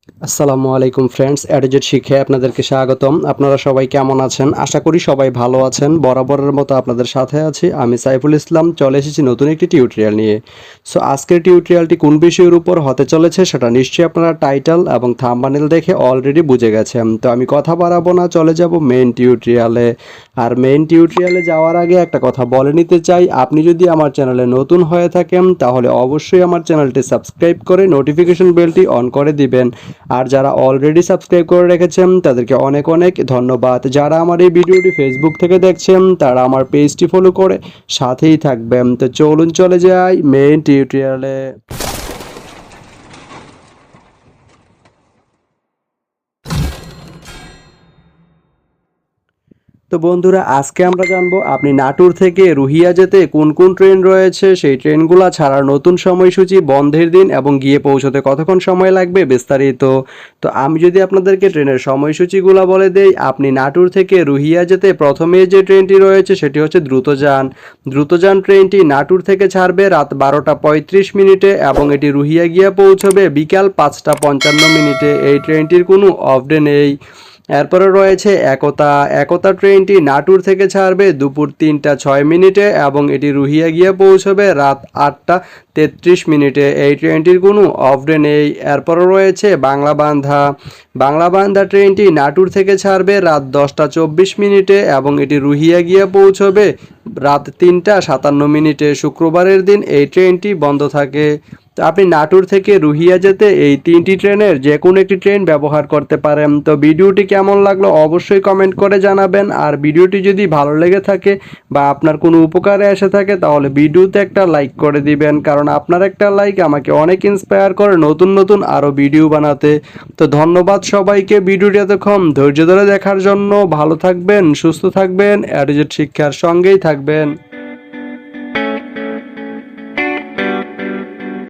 আসসালামু আলাইকুম ফ্রেন্ডস, অ্যাডিজেট শিক্ষায় আপনাদেরকে স্বাগতম। আপনারা সবাই কেমন আছেন? আশা করি সবাই ভালো আছেন। বরাবরের মতো আপনাদের সাথে আছি আমি সাইফুল ইসলাম। চলে এসেছি নতুন একটি টিউটোরিয়াল নিয়ে। সো আজকের টিউটোরিয়ালটি কোন বিষয়ের উপর হতে চলেছে সেটা নিশ্চয়ই আপনারা টাইটেল এবং থাম্বনেল দেখে অলরেডি বুঝে গেছেন। তো আমি কথা বাড়াবো না, চলে যাব মেইন টিউটোরিয়ালে। আর মেইন টিউটোরিয়ালে যাওয়ার আগে একটা কথা বলে নিতে চাই, আপনি যদি আমার চ্যানেলে নতুন হয়ে থাকেন তাহলে অবশ্যই আমার চ্যানেলটি সাবস্ক্রাইব করে নোটিফিকেশন বেলটি অন করে দিবেন। আর যারা অলরেডি সাবস্ক্রাইব করে রেখেছেন তাদেরকে অনেক অনেক ধন্যবাদ। যারা আমার এই ভিডিওটি ফেসবুক থেকে দেখছেন তারা আমার পেজটি ফলো করে সাথেই থাকবেন। তো চলুন চলে যাই মেইন টিউটোরিয়ালে। তো বন্ধুরা, আজকে আমরা জানবো আপনি নাটোর থেকে রুহিয়া যেতে কোন কোন ট্রেন রয়েছে, সেই ট্রেনগুলো ছাড়ার নতুন সময়সূচি, বন্ধের দিন এবং গিয়ে পৌঁছতে কতক্ষণ সময় লাগবে বিস্তারিত। তো আমি যদি আপনাদেরকে ট্রেনের সময়সূচিগুলো বলে দেই, আপনি নাটোর থেকে রুহিয়া যেতে প্রথমে যে ট্রেনটি রয়েছে সেটি হচ্ছে দ্রুতযান। দ্রুতযান ট্রেনটি নাটোর থেকে ছাড়বে রাত 12টা 35 মিনিটে এবং এটি রুহিয়া গিয়ে পৌঁছবে বিকাল 5টা 55 মিনিটে। এই ট্রেনটির কোনো অফ ডে নেই। এরপরে রয়েছে একতা। একতা ট্রেনটি নাটোর থেকে ছাড়বে দুপুর 3টা 6 মিনিটে এবং এটি রুহিয়া গিয়ে পৌঁছবে রাত 8টা 33 মিনিটে। এই ট্রেনটির কোনো অফ ডে নেই। এরপরে রয়েছে বাংলাবান্ধা। বাংলাবান্ধা ট্রেনটি নাটোর থেকে ছাড়বে রাত 10টা 24 মিনিটে এবং এটি রুহিয়া গিয়ে পৌঁছবে রাত 3টা 57 মিনিটে। শুক্রবারের দিন এই ট্রেনটি বন্ধ থাকে। তো আপনি নাটোর থেকে রুহিয়া যেতে এই তিনটি ট্রেনের যে কোনো একটি ট্রেন ব্যবহার করতে পারেন। তো ভিডিওটি কেমন লাগলো অবশ্যই কমেন্ট করে জানাবেন। আর ভিডিওটি যদি ভালো লেগে থাকে বা আপনার কোনো উপকারে এসে থাকে তাহলে ভিডিওতে একটা লাইক করে দিবেন, কারণ আপনার একটা লাইক আমাকে অনেক ইন্সপায়ার করে নতুন নতুন আরও ভিডিও বানাতে। তো ধন্যবাদ সবাইকে ভিডিওটি এতক্ষণ ধৈর্য ধরে দেখার জন্য। ভালো থাকবেন, সুস্থ থাকবেন, অ্যাডিজেট শিক্ষার সঙ্গেই থাকবেন।